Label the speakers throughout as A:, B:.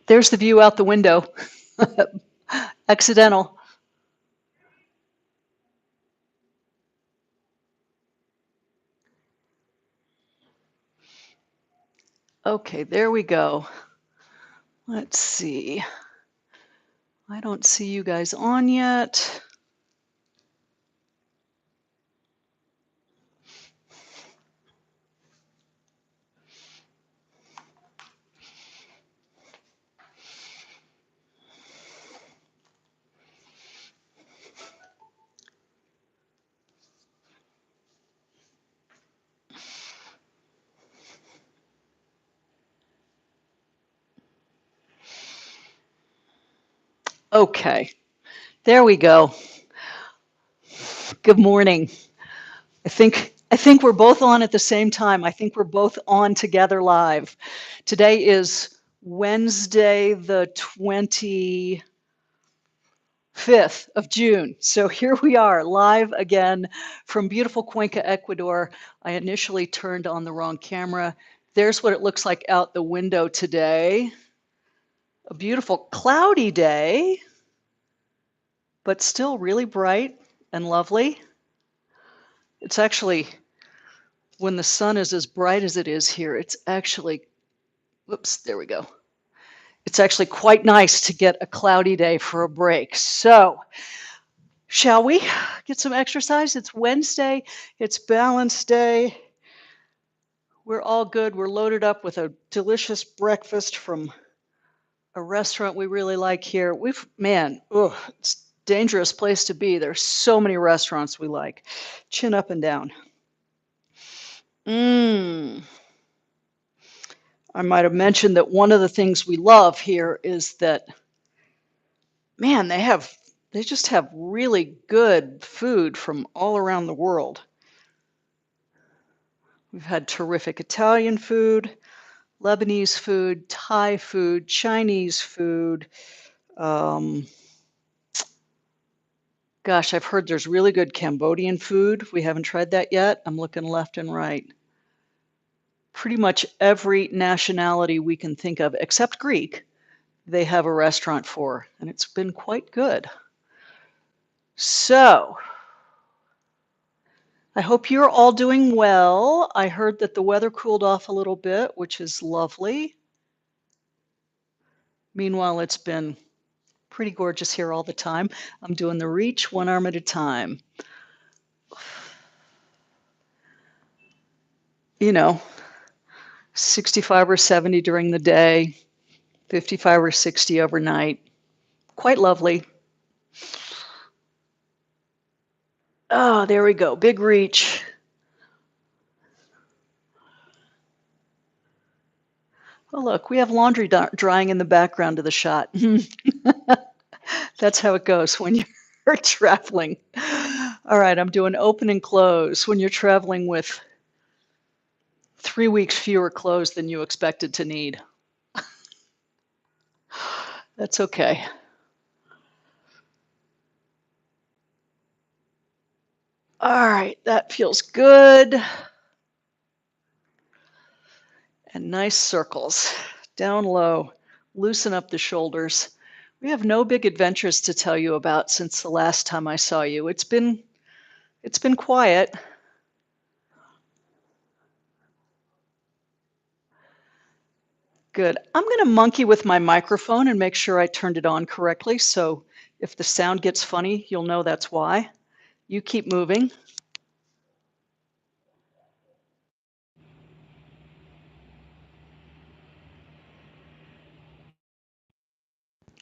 A: There's the view out the window. Accidental. Okay, there we go. Let's see. I don't see you guys on yet. Okay, there we go. Good morning. I think we're both on at the same time. I think we're both on together live. Today is Wednesday, the 25th of June. So here we are, live again from beautiful Cuenca, Ecuador. I initially turned on the wrong camera. There's what it looks like out the window today. A beautiful cloudy day, but still really bright and lovely. It's actually, when the sun is as bright as it is here, it's actually, whoops, there we go. It's actually quite nice to get a cloudy day for a break. So, shall we get some exercise? It's Wednesday, it's balance day. We're all good. We're loaded up with a delicious breakfast from a restaurant we really like here. It's a dangerous place to be. There's so many restaurants we like. Chin up and down. I might have mentioned that one of the things we love here is that, man, they just have really good food from all around the world. We've had terrific Italian food, Lebanese food, Thai food, Chinese food. Gosh, I've heard there's really good Cambodian food. We haven't tried that yet. I'm looking left and right. Pretty much every nationality we can think of, except Greek, they have a restaurant for, and it's been quite good. So, I hope you're all doing well. I heard that the weather cooled off a little bit, which is lovely. Meanwhile, it's been pretty gorgeous here all the time. I'm doing the reach one arm at a time. You know, 65 or 70 during the day, 55 or 60 overnight. Quite lovely. Oh, there we go. Big reach. Oh, look, we have laundry drying in the background of the shot. That's how it goes when you're traveling. All right, I'm doing open and close. When you're traveling with 3 weeks fewer clothes than you expected to need. That's okay. All right, that feels good. And nice circles. Down low, loosen up the shoulders. We have no big adventures to tell you about since the last time I saw you. It's been quiet. Good. I'm going to monkey with my microphone and make sure I turned it on correctly. So if the sound gets funny, you'll know that's why. You keep moving.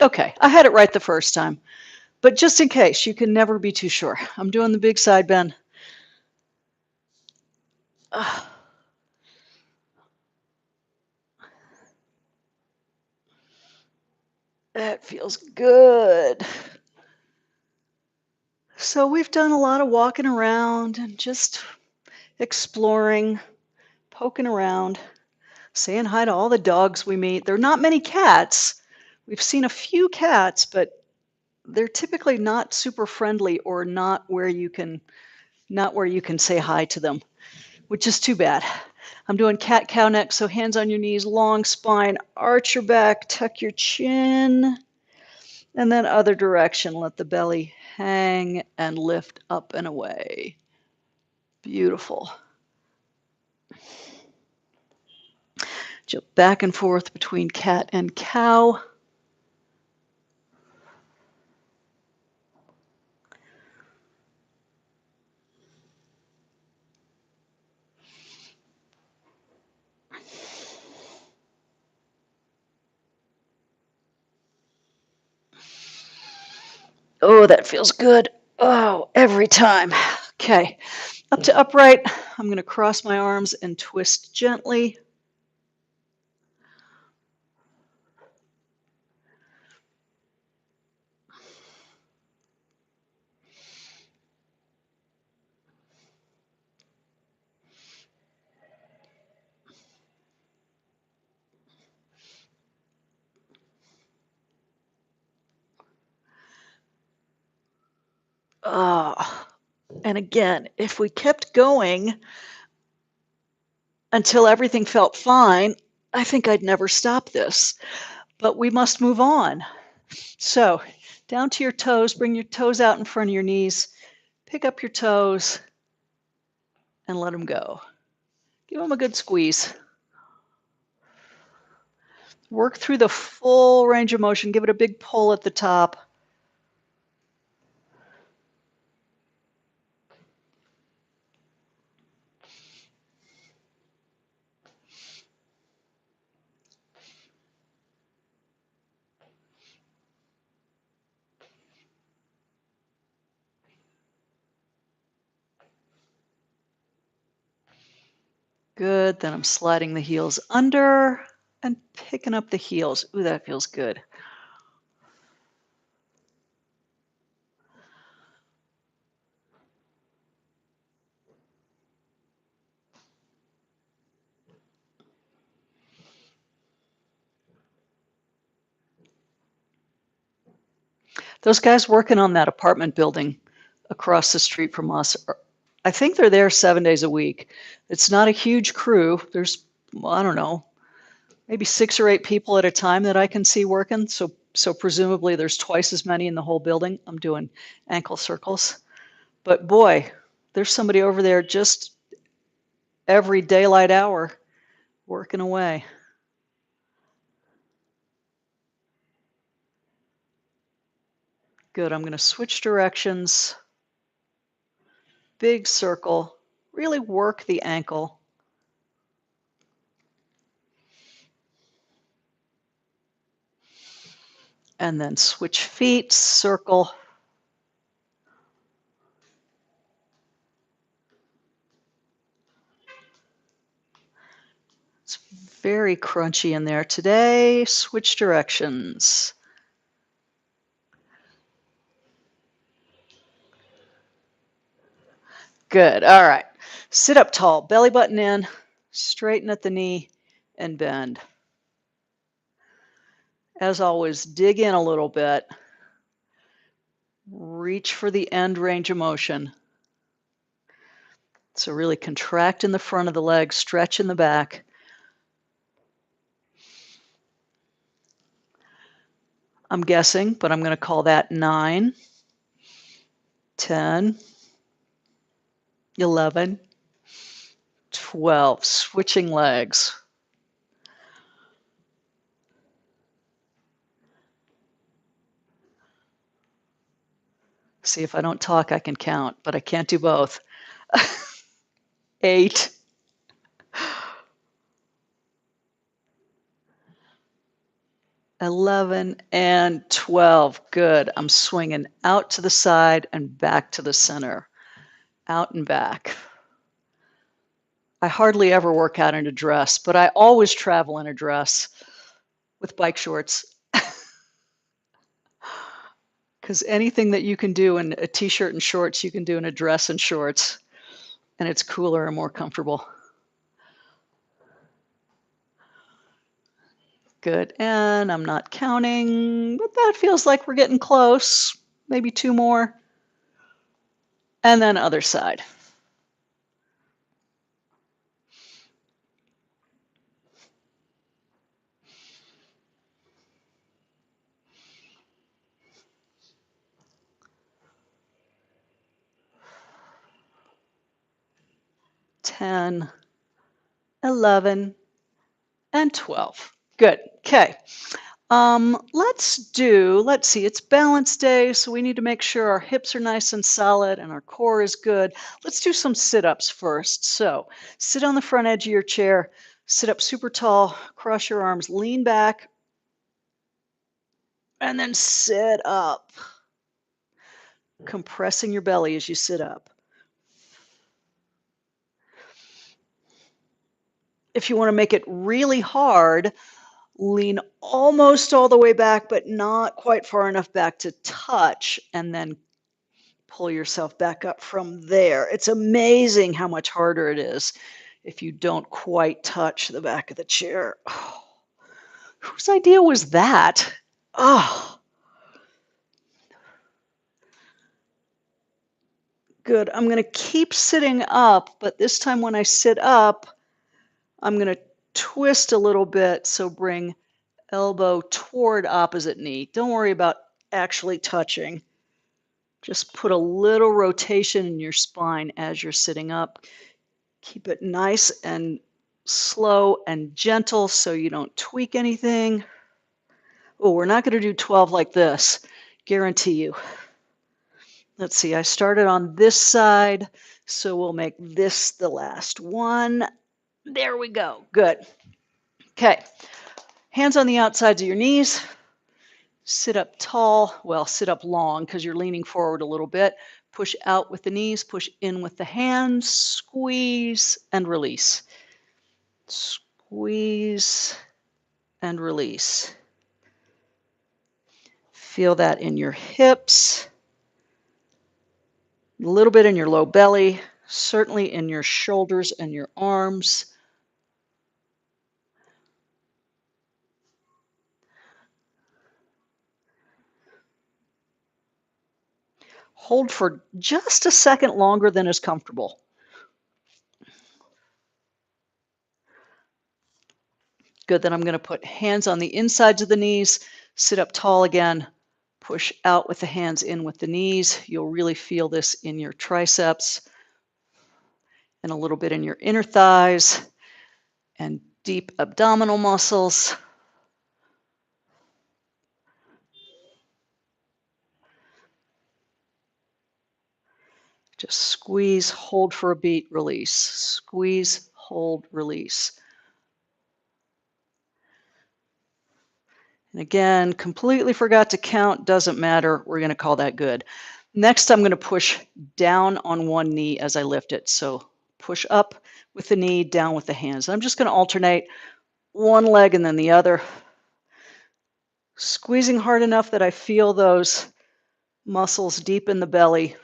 A: Okay, I had it right the first time. But just in case, you can never be too sure. I'm doing the big side bend. That feels good. So we've done a lot of walking around and just exploring, poking around, saying hi to all the dogs we meet. There are not many cats. We've seen a few cats, but they're typically not super friendly or not where you can say hi to them, which is too bad. I'm doing cat-cow neck, so hands on your knees, long spine, arch your back, tuck your chin, and then other direction. Let the belly hang and lift up and away. Beautiful. Jump back and forth between cat and cow. Oh, that feels good. Oh, every time. Okay, up to upright. I'm going to cross my arms and twist gently. Oh, and again, if we kept going until everything felt fine, I think I'd never stop this. But we must move on. So, down to your toes, bring your toes out in front of your knees, pick up your toes, and let them go. Give them a good squeeze. Work through the full range of motion. Give it a big pull at the top. Good. Then I'm sliding the heels under and picking up the heels. Ooh, that feels good. Those guys working on that apartment building across the street from us, I think they're there 7 days a week. It's not a huge crew. There's, well, I don't know, maybe 6 or 8 people at a time that I can see working. So presumably there's twice as many in the whole building. I'm doing ankle circles. But boy, there's somebody over there just every daylight hour working away. Good. I'm going to switch directions. Big circle. Really work the ankle. And then switch feet, circle. It's very crunchy in there today. Switch directions. Good. All right. Sit up tall, belly button in, straighten at the knee, and bend. As always, dig in a little bit. Reach for the end range of motion. So really contract in the front of the leg, stretch in the back. I'm guessing, but I'm going to call that 9, 10, 11, 12. Switching legs. See, if I don't talk, I can count, but I can't do both. 8, 11, and 12. Good. I'm swinging out to the side and back to the center. Out and back. I hardly ever work out in a dress, but I always travel in a dress with bike shorts. Because anything that you can do in a t-shirt and shorts, you can do in a dress and shorts, and it's cooler and more comfortable. Good. And I'm not counting, but that feels like we're getting close. Maybe 2 more. And then other side. 10, 11, and 12. Good. Okay. Let's see, it's balance day, so we need to make sure our hips are nice and solid and our core is good. Let's do some sit-ups first. So sit on the front edge of your chair, sit up super tall, cross your arms, lean back, and then sit up, compressing your belly as you sit up. If you want to make it really hard, lean almost all the way back, but not quite far enough back to touch, and then pull yourself back up from there. It's amazing how much harder it is if you don't quite touch the back of the chair. Oh, whose idea was that? Oh, good. I'm going to keep sitting up, but this time when I sit up, I'm going to twist a little bit, so bring elbow toward opposite knee. Don't worry about actually touching. Just put a little rotation in your spine as you're sitting up. Keep it nice and slow and gentle so you don't tweak anything. Oh, we're not going to do 12 like this, guarantee you. Let's see, I started on this side, so we'll make this the last one. There we go. Good. Okay. Hands on the outsides of your knees. Sit up tall. Well, sit up long because you're leaning forward a little bit. Push out with the knees, push in with the hands, squeeze and release. Squeeze and release. Feel that in your hips, a little bit in your low belly, certainly in your shoulders and your arms. Hold for just a second longer than is comfortable. Good, then I'm going to put hands on the insides of the knees, sit up tall again, push out with the hands, in with the knees. You'll really feel this in your triceps and a little bit in your inner thighs and deep abdominal muscles. Just squeeze, hold for a beat, release. Squeeze, hold, release. And again, completely forgot to count, doesn't matter. We're going to call that good. Next, I'm going to push down on one knee as I lift it. So push up with the knee, down with the hands. I'm just going to alternate one leg and then the other. Squeezing hard enough that I feel those muscles deep in the belly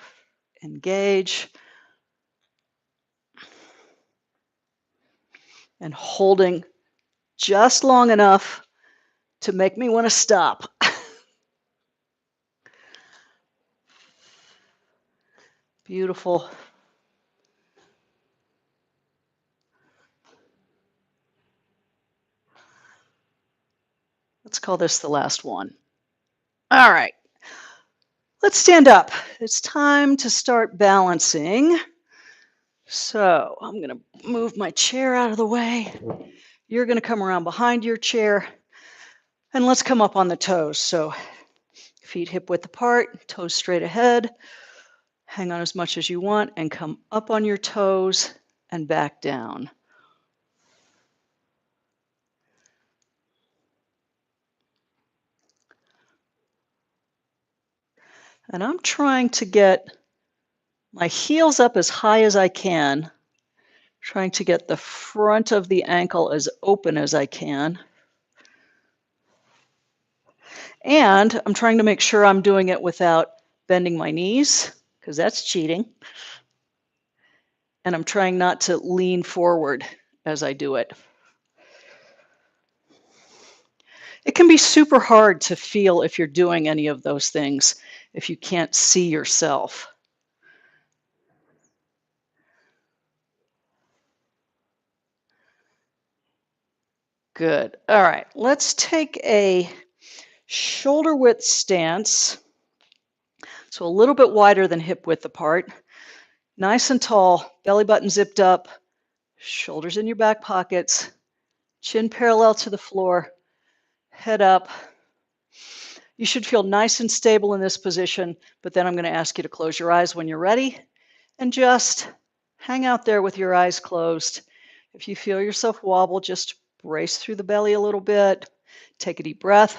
A: engage. And holding just long enough to make me want to stop. Beautiful. Let's call this the last one. All right. Let's stand up. It's time to start balancing. So I'm going to move my chair out of the way. You're going to come around behind your chair. And let's come up on the toes. So feet hip width apart, toes straight ahead. Hang on as much as you want and come up on your toes and back down. And I'm trying to get my heels up as high as I can, trying to get the front of the ankle as open as I can. And I'm trying to make sure I'm doing it without bending my knees, because that's cheating. And I'm trying not to lean forward as I do it. It can be super hard to feel if you're doing any of those things if you can't see yourself. Good. All right, let's take a shoulder width stance. So a little bit wider than hip width apart. Nice and tall, belly button zipped up, Shoulders in your back pockets, chin parallel to the floor, head up. You should feel nice and stable in this position, but then I'm going to ask you to close your eyes when you're ready and just hang out there with your eyes closed. If you feel yourself wobble, just brace through the belly a little bit. Take a deep breath.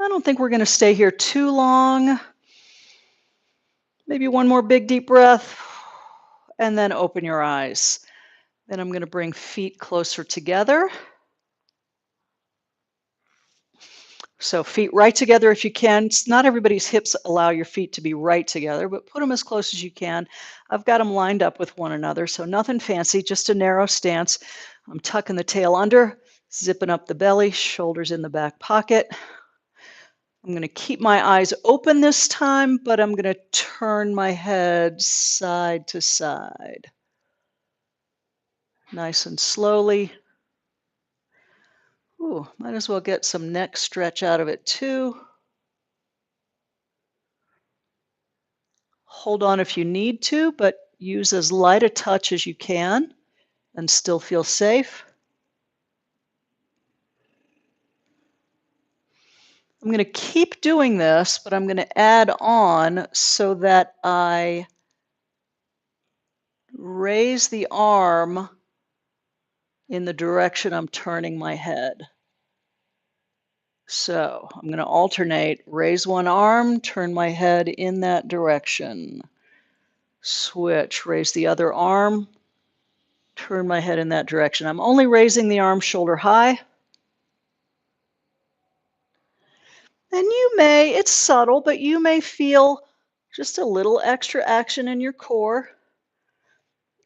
A: I don't think we're going to stay here too long. Maybe one more big deep breath, and then open your eyes. Then I'm going to bring feet closer together. So feet right together if you can. Not everybody's hips allow your feet to be right together, but put them as close as you can. I've got them lined up with one another, so nothing fancy, just a narrow stance. I'm tucking the tail under, zipping up the belly, shoulders in the back pocket. I'm going to keep my eyes open this time, but I'm going to turn my head side to side. Nice and slowly. Ooh, might as well get some neck stretch out of it too. Hold on if you need to, but use as light a touch as you can and still feel safe. I'm going to keep doing this, but I'm going to add on so that I raise the arm in the direction I'm turning my head. So I'm going to alternate, raise one arm, turn my head in that direction. Switch, raise the other arm, turn my head in that direction. I'm only raising the arm shoulder high. And you may, it's subtle, but you may feel just a little extra action in your core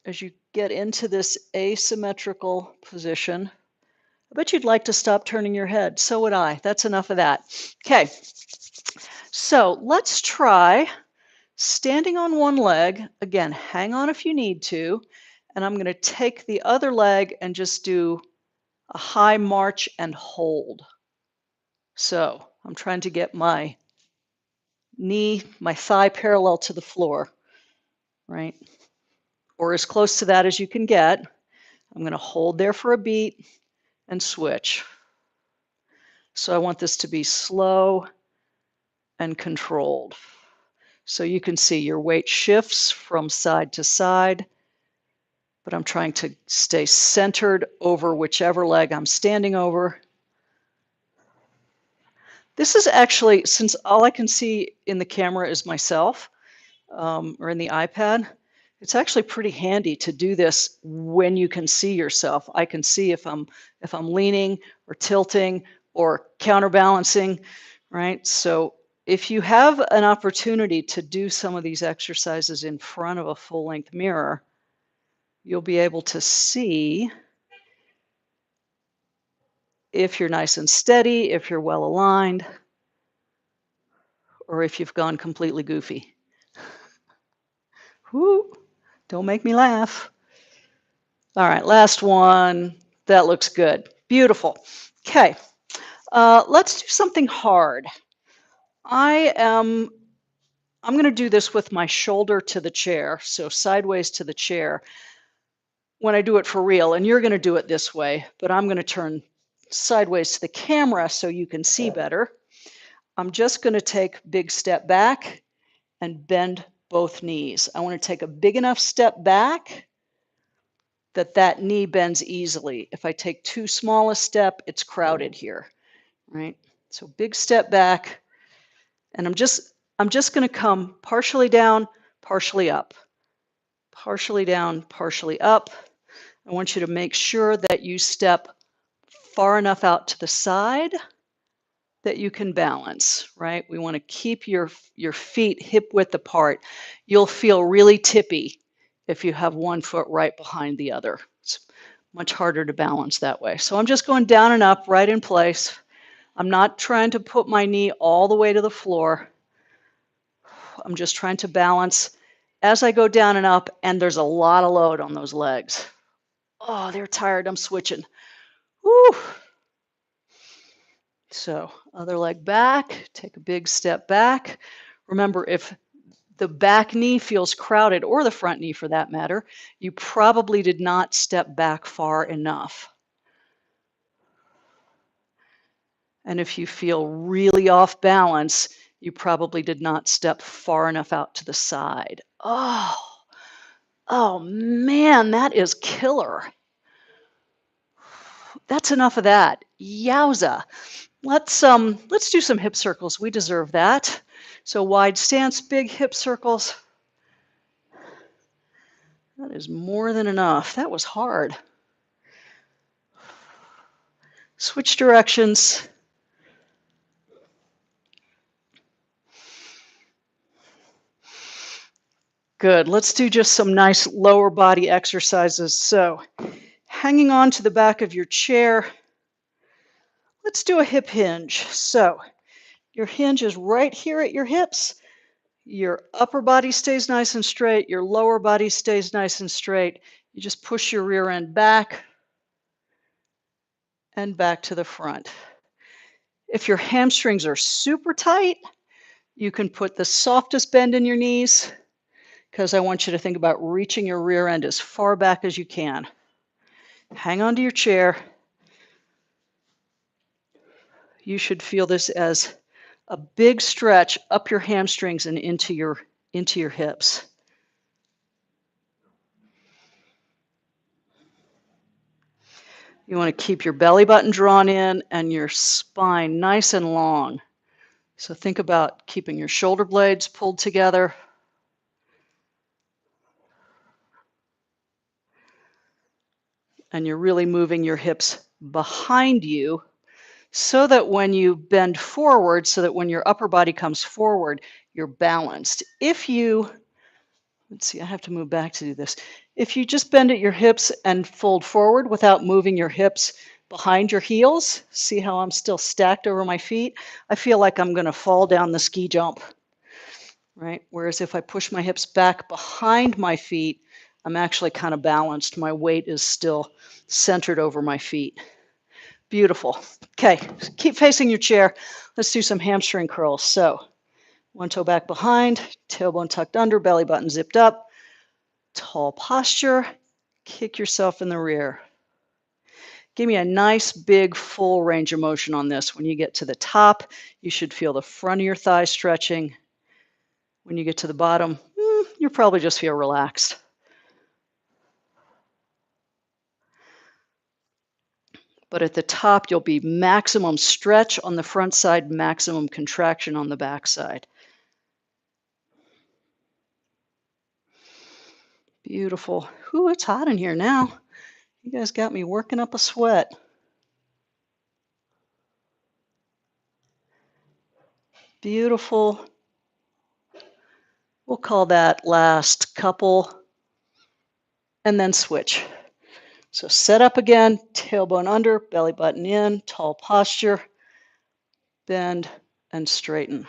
A: as you get into this asymmetrical position. I bet you'd like to stop turning your head. So would I. That's enough of that. Okay, so let's try standing on one leg. Again, hang on if you need to. And I'm going to take the other leg and just do a high march and hold. So I'm trying to get my knee, my thigh parallel to the floor, right? Or as close to that as you can get. I'm going to hold there for a beat and switch. So I want this to be slow and controlled. So you can see your weight shifts from side to side, but I'm trying to stay centered over whichever leg I'm standing over. This is actually, since all I can see in the camera is myself, or in the iPad, it's actually pretty handy to do this when you can see yourself. I can see if I'm leaning or tilting or counterbalancing, right? So if you have an opportunity to do some of these exercises in front of a full-length mirror, you'll be able to see if you're nice and steady, if you're well aligned, or if you've gone completely goofy. Whoo, don't make me laugh. All right, last one. That looks good. Beautiful. Okay, let's do something hard. I'm going to do this with my shoulder to the chair, so sideways to the chair when I do it for real, and you're going to do it this way, but I'm going to turn sideways to the camera so you can see better. I'm just going to take a big step back and bend both knees. I want to take a big enough step back that knee bends easily. If I take too small a step, it's crowded here, right? So big step back, and I'm just going to come partially down, partially up, partially down, partially up. I want you to make sure that you step far enough out to the side that you can balance, right? We want to keep your feet hip width apart. You'll feel really tippy if you have one foot right behind the other. It's much harder to balance that way. So I'm just going down and up, right in place. I'm not trying to put my knee all the way to the floor. I'm just trying to balance as I go down and up, and there's a lot of load on those legs. Oh, they're tired. I'm switching. Woo. So other leg back, take a big step back, Remember, if the back knee feels crowded, or the front knee for that matter, you probably did not step back far enough. And if you feel really off balance, you probably did not step far enough out to the side. Oh man, that is killer. That's enough of that. Yowza. Let's do some hip circles. We deserve that. So wide stance, big hip circles. That is more than enough. That was hard. Switch directions. Good. Let's do just some nice lower body exercises. So, hanging on to the back of your chair, let's do a hip hinge. So, your hinge is right here at your hips. Your upper body stays nice and straight. Your lower body stays nice and straight. You just push your rear end back and back to the front. If your hamstrings are super tight, you can put the softest bend in your knees, because I want you to think about reaching your rear end as far back as you can. Hang on to your chair. You should feel this as a big stretch up your hamstrings and into your hips. You want to keep your belly button drawn in and your spine nice and long. So think about keeping your shoulder blades pulled together. And you're really moving your hips behind you so that when you bend forward, so that when your upper body comes forward, you're balanced. Let's see, I have to move back to do this. If you just bend at your hips and fold forward without moving your hips behind your heels, see how I'm still stacked over my feet? I feel like I'm going to fall down the ski jump, right? Whereas if I push my hips back behind my feet, I'm actually kind of balanced. My weight is still centered over my feet. Beautiful. Okay, keep facing your chair. Let's do some hamstring curls. So, one toe back behind, tailbone tucked under, belly button zipped up. Tall posture, kick yourself in the rear. Give me a nice big full range of motion on this. When you get to the top, you should feel the front of your thigh stretching. When you get to the bottom, you probably just feel relaxed. But at the top, you'll be maximum stretch on the front side, maximum contraction on the back side. Beautiful. Ooh, it's hot in here now. You guys got me working up a sweat. Beautiful. We'll call that last couple, and then switch. So set up again, tailbone under, belly button in, tall posture, bend and straighten.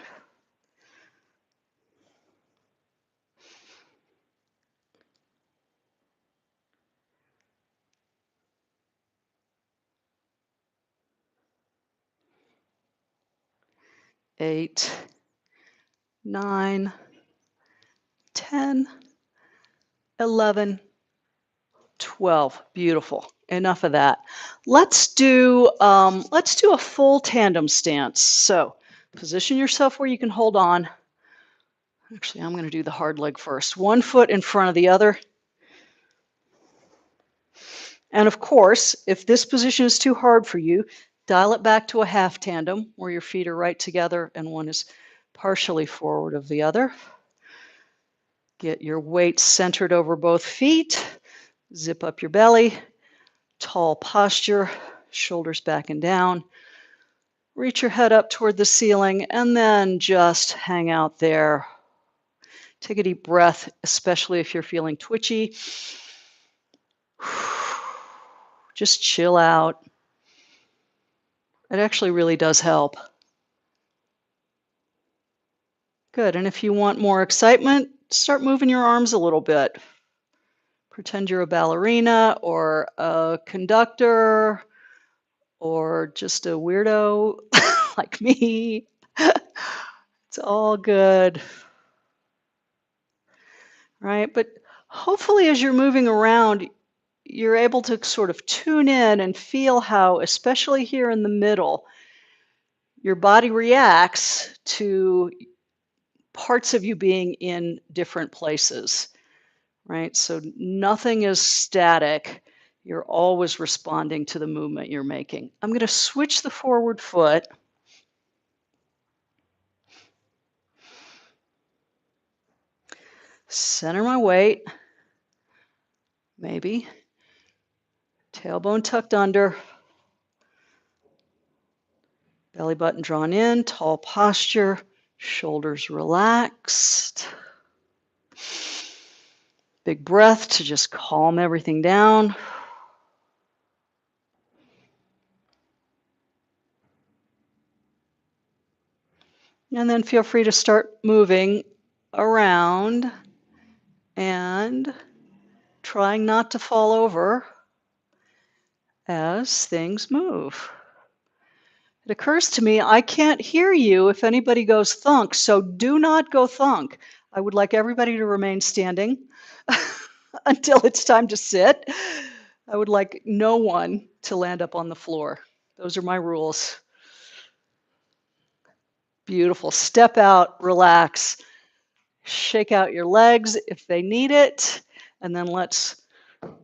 A: Eight, 9, 10, 11, 12. Beautiful. Enough of that. Let's do a full tandem stance. So position yourself where you can hold on. Actually, I'm going to do the hard leg first. One foot in front of the other. And of course, if this position is too hard for you, dial it back to a half tandem where your feet are right together and one is partially forward of the other. Get your weight centered over both feet. Zip up your belly. Tall posture, shoulders back and down. Reach your head up toward the ceiling and then just hang out there. Take a deep breath, especially if you're feeling twitchy. Just chill out. It actually really does help. Good. And if you want more excitement, start moving your arms a little bit. Pretend you're a ballerina or a conductor or just a weirdo like me. It's all good, right? But hopefully, as you're moving around, you're able to sort of tune in and feel how, especially here in the middle, your body reacts to parts of you being in different places, right? So nothing is static. You're always responding to the movement you're making. I'm going to switch the forward foot. Center my weight, maybe. Tailbone tucked under. Belly button drawn in, tall posture, shoulders relaxed. Big breath to just calm everything down. And then feel free to start moving around and trying not to fall over as things move. It occurs to me I can't hear you if anybody goes thunk, so do not go thunk. I would like everybody to remain standing until it's time to sit. I would like no one to land up on the floor. Those are my rules. Beautiful. Step out, relax, shake out your legs if they need it, and then let's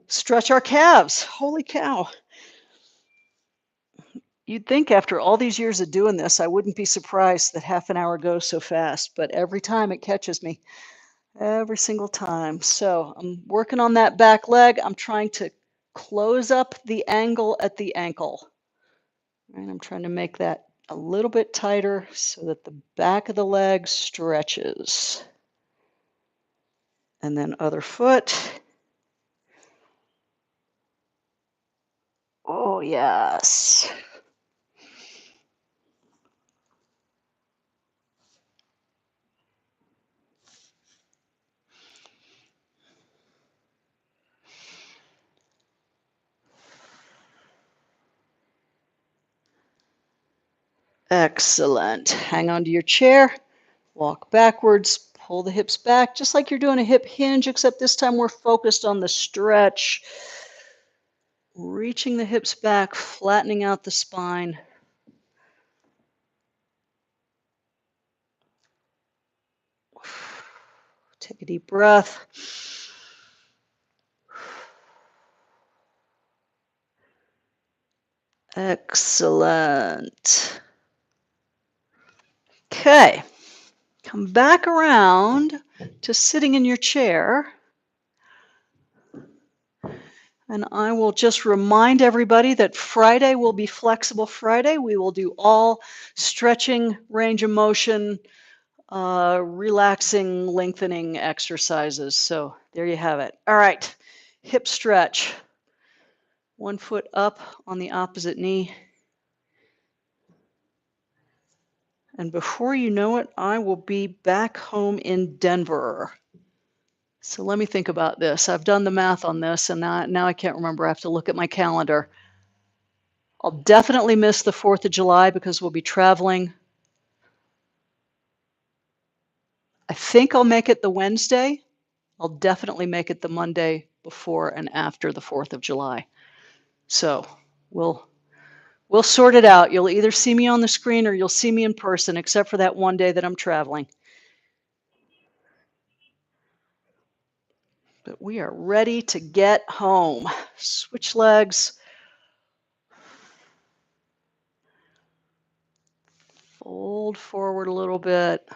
A: stretch our calves. Holy cow. You'd think after all these years of doing this, I wouldn't be surprised that half an hour goes so fast, but every time it catches me, every single time. So I'm working on that back leg. I'm trying to close up the angle at the ankle. And I'm trying to make that a little bit tighter so that the back of the leg stretches. And then other foot. Oh, yes. Excellent. Hang on to your chair, walk backwards, pull the hips back, just like you're doing a hip hinge, except this time we're focused on the stretch. Reaching the hips back, flattening out the spine. Take a deep breath. Excellent. Okay, come back around to sitting in your chair. And I will just remind everybody that Friday will be Flexible Friday. We will do all stretching, range of motion, relaxing, lengthening exercises. So there you have it. All right, hip stretch. One foot up on the opposite knee. And before you know it, I will be back home in Denver. So let me think about this. I've done the math on this, and now I can't remember. I have to look at my calendar. I'll definitely miss the 4th of July because we'll be traveling. I think I'll make it the Wednesday. I'll definitely make it the Monday before and after the 4th of July. So we'll sort it out. You'll either see me on the screen or you'll see me in person, except for that one day that I'm traveling. But we are ready to get home. Switch legs. Fold forward a little bit.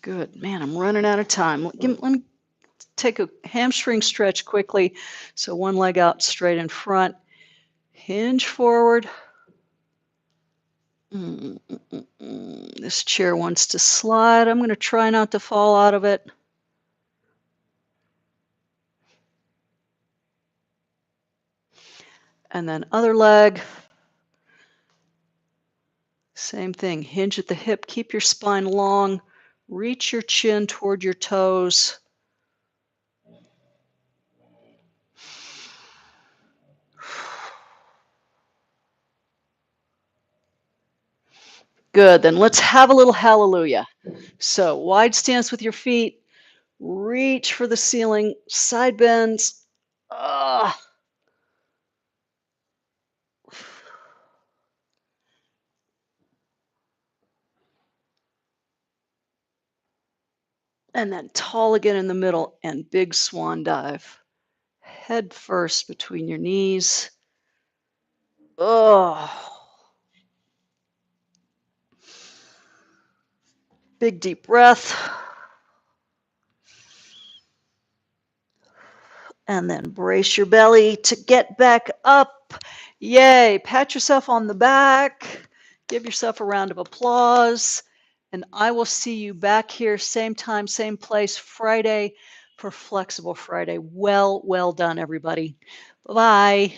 A: Good. Man, I'm running out of time. Let me take a hamstring stretch quickly. So one leg out straight in front. Hinge forward. This chair wants to slide. I'm going to try not to fall out of it. And then other leg. Same thing. Hinge at the hip. Keep your spine long. Reach your chin toward your toes. Good. Then let's have a little hallelujah. So, wide stance with your feet. Reach for the ceiling. Side bends. Ah. And then tall again in the middle and big swan dive. Head first between your knees. Oh. Big deep breath. And then brace your belly to get back up. Yay. Pat yourself on the back. Give yourself a round of applause. And I will see you back here, same time, same place, Friday for Flexible Friday. Well done, everybody. Bye-bye.